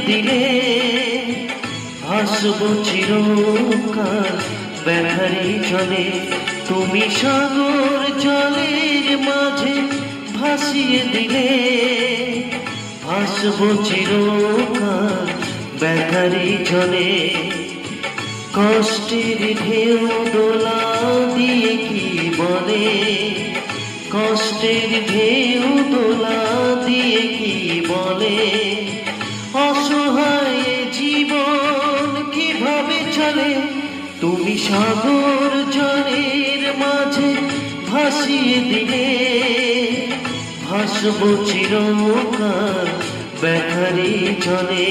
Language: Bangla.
দিলে ভাসব চিরকাল ব্যথারি জলে। তুমি সাগর জলের মাঝে ভাসিয়ে দিলে ভাসব চিরকাল ব্যথারি জলে। কষ্টের ঢেউ দোলা দিয়ে কি বলে, কষ্টের ঢেউ দোলা দিয়ে কি বলে, অসহায় জীবন কিভাবে চলে। তুমি সাগর জলের মাঝে ভাসিয়ে দিলে ভাসব চিরকাল ব্যথারি জলে।